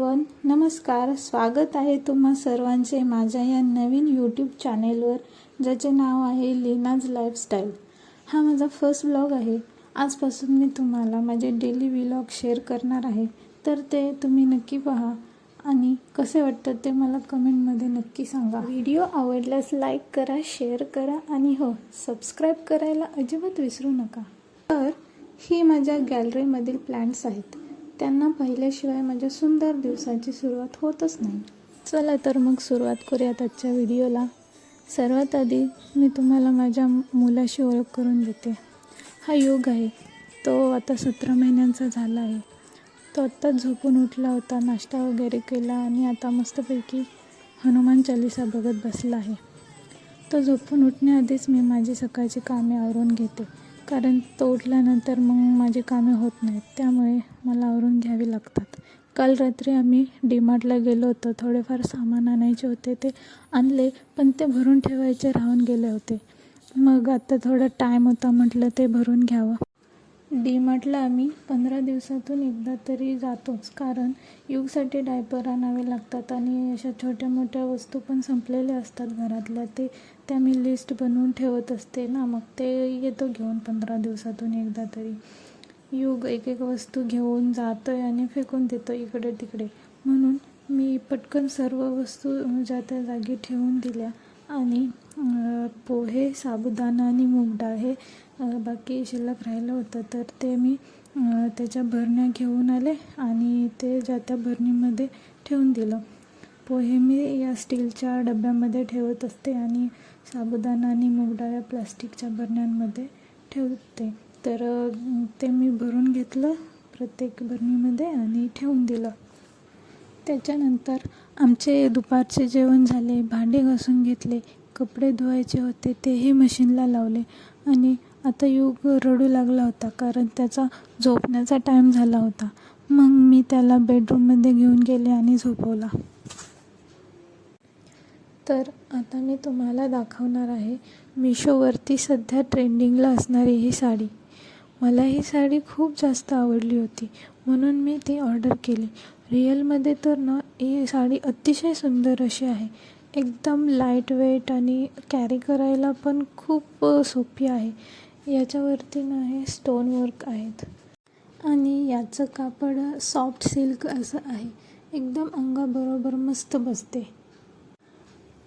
Everyone, नमस्कार. स्वागत आहे तुम्हा सर्वांचे माझ्या या नवीन यूट्यूब चॅनेलवर, ज्याचे नाव आहे लीनाज लाईफस्टाईल. हा माझा फर्स्ट व्लॉग आहे. आजपासून मी तुम्हाला माझे डेली व्लॉग शेअर करणार आहे, तर ते तुम्ही नक्की पहा आणि कसे वाटतं ते मला कमेंटमध्ये नक्की सांगा. व्हिडिओ आवडल्यास लाईक करा, शेअर करा आणि हो, सबस्क्राईब करायला अजिबात विसरू नका. तर ही माझ्या गॅलरीमधील प्लांट्स आहेत. त्यांना पाहिल्याशिवाय माझ्या सुंदर दिवसाची सुरुवात होतच नाही. चला तर मग सुरुवात करूयात आजच्या व्हिडिओला. सर्वात आधी मी तुम्हाला माझ्या मुलाशी ओळख करून देते. हा युग आहे. तो आता 17 महिन्यांचा झाला आहे. तो आत्ताच झोपून उठला होता, नाश्ता वगैरे केला आणि आता मस्तपैकी हनुमान चालीसा बघत बसला आहे. तो झोपून उठण्याआधीच मी माझी सकाळची कामे आवरून घेते, कारण तो उठल्यानंतर मग माझी कामे होत नाहीत, त्यामुळे मला आवरून घ्यावी लागतात. काल रात्री आम्ही डीमार्टला गेलो होतो. थोडेफार सामान आणायचे होते, ते आणले, पण ते भरून ठेवायचे राहून गेले होते. मग आता थोडा टाईम होता, म्हटलं ते भरून घ्यावं. डीमार्टला आम्ही 15 दिवसातून एकदा तरी जातोच, कारण युगसाठी डायपर आणावे लागतात आणि अशा छोट्या मोठ्या वस्तू पण संपलेल्या असतात घरातल्या. त्या मी लिस्ट बनवून ठेवत असते ना, मग ते येतो घेऊन 15 दिवसातून एकदा तरी. युग एक एक वस्तू घेऊन जातोय आणि फेकून देतो इकडे तिकडे, म्हणून मी पटकन सर्व वस्तू ज्या त्या जागी ठेवून दिल्या आणि पोहे, साबुदाणा आणि मूग डाळ हे बाकी शिल्लक राहिलं होतं, तर ते मी त्याच्या भरण्या घेऊन आले आणि ते ज्या त्या भरणीमध्ये ठेवून दिलं. पोहे मी या स्टीलच्या डब्यामध्ये ठेवत असते आणि साबुदाणा आणि मूग डाळ या प्लास्टिकच्या भरण्यांमध्ये ठेवते. तर ते मी भरून घेतलं प्रत्येक भरणीमध्ये आणि ठेवून दिलं. त्याच्यानंतर आमचे दुपारचे जेवण झाले, भांडे घासून घेतले, कपडे धुवायचे होते तेही मशीनला लावले आणि आता युग रडू लागला होता, कारण त्याचा झोपण्याचा टाईम झाला होता. मग मी त्याला बेडरूममध्ये घेऊन गेले आणि झोपवला. तर आता मी तुम्हाला दाखवणार आहे मिशोवरती सध्या ट्रेंडिंगला असणारी ही साडी. मला ही साडी खूप जास्त आवडली होती, म्हणून मी ती ऑर्डर केली. रिअलमध्ये तर ना ही साडी अतिशय सुंदर अशी आहे. एकदम लाईट वेट आणि कॅरी करायला पण खूप सोपी आहे. याच्यावरती ना हे स्टोन वर्क आहेत आणि याचं कापड सॉफ्ट सिल्क असं आहे. एकदम अंगाबरोबर मस्त बसते.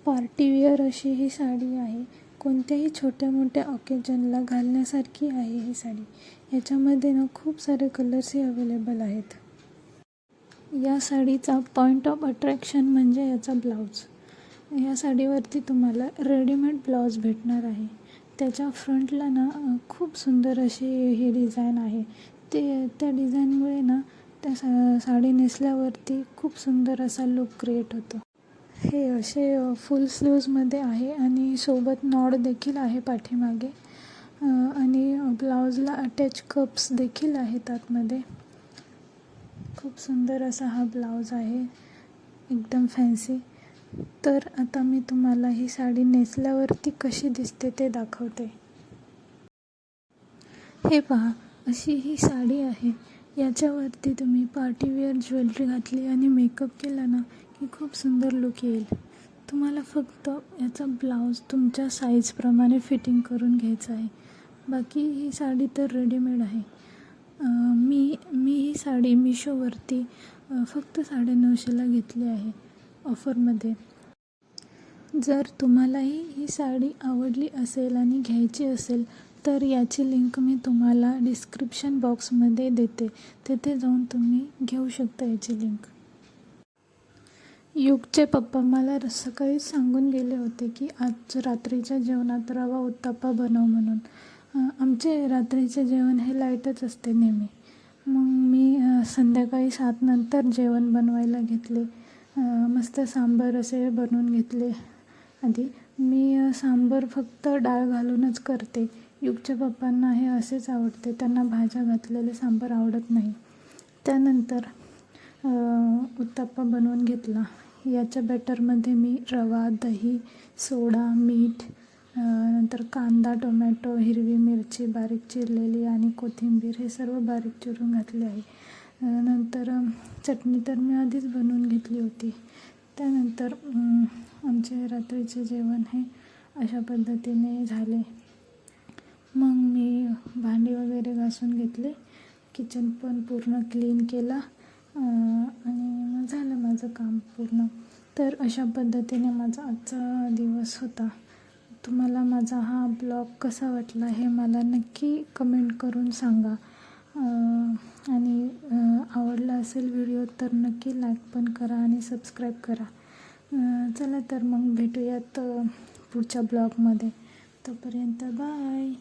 पार्टीवेअर अशी ही साडी आहे. कोणत्याही छोट्या मोठ्या ऑकेजनला घालण्यासारखी आहे ही साडी. याच्यामध्ये ना खूप सारे कलर्सही अवेलेबल आहेत. या साडीचा पॉईंट ऑफ अट्रॅक्शन म्हणजे याचा ब्लाऊज. या साडीवरती तुम्हाला रेडीमेड ब्लाऊज भेटणार आहे. त्याच्या फ्रंटला ना खूप सुंदर अशी ही डिझाईन आहे. त्या डिझाईनमुळे ना त्या साडी नेसल्यावरती खूप सुंदर असा लुक क्रिएट होतो. हे असे फुल स्लीव्जमध्ये आहे आणि सोबत नॉड देखील आहे पाठीमागे आणि ब्लाऊजला अटॅच कप्स देखील आहेत आतमध्ये. खूप सुंदर असा हा ब्लाऊज आहे, एकदम फॅन्सी. तर आता मी तुम्हाला ही साडी नेसल्यावरती कशी दिसते ते दाखवते. हे पहा, अशी ही साडी आहे. याच्यावरती तुम्ही पार्टीवेअर ज्वेलरी घातली आणि मेकअप केला ना की खूप सुंदर लुक येईल. तुम्हाला फक्त याचा ब्लाऊज तुमच्या साईजप्रमाणे फिटिंग करून घ्यायचा आहे. बाकी ही साडी तर रेडीमेड आहे. मी ही साडी मिशोवरती फक्त 950ला घेतली आहे ऑफरमध्ये. जर तुम्हालाही ही साडी आवडली असेल आणि घ्यायची असेल तर याची लिंक मी तुम्हाला डिस्क्रिप्शन बॉक्समध्ये देते. तिथे जाऊन तुम्ही घेऊ शकता याची लिंक. युगचे पप्पा मला सकाळी सांगून गेले होते की आज रात्रीच्या जेवणात रवा उत्तप्पा बनव म्हणून. आमचे रात्रीचे जेवण हे लाईटच असते नेहमी. मग मी संध्याकाळी 7 नंतर जेवण बनवायला घेतले. मस्त सांबार असे बनवून घेतले. आधी मी सांबार फक्त डाळ घालूनच करते. युगच्या पप्पांना हे असेच आवडते, त्यांना भाज्या घातलेले सांबार आवडत नाही. त्यानंतर उत्तप्पा बनवून घेतला. याच्या बॅटरमध्ये मी रवा, दही, सोडा, मीठ, नंतर कांदा, टोमॅटो, हिरवी मिरची बारीक चिरलेली आणि कोथिंबीर हे सर्व बारीक चिरून घातले आहे. नंतर चटणी तर मी आधीच बनवून घेतली होती. त्यानंतर आमचे रात्रीचे जेवण हे अशा पद्धतीने झाले. मग मी भांडी वगैरे घासून घेतले, किचन पण पूर्ण क्लीन केला आणि मग झालं माझं काम पूर्ण. तर अशा पद्धतीने माझा आजचा दिवस होता. तुम्हाला माझा हा ब्लॉग कसा वाटला हे मला नक्की कमेंट करून सांगा. आणि आवडला असेल व्हिडिओ तर नक्की लाईक पण करा आणि सबस्क्राईब करा. चला तर मग भेटूयात पुढच्या ब्लॉगमध्ये. तोपर्यंत बाय.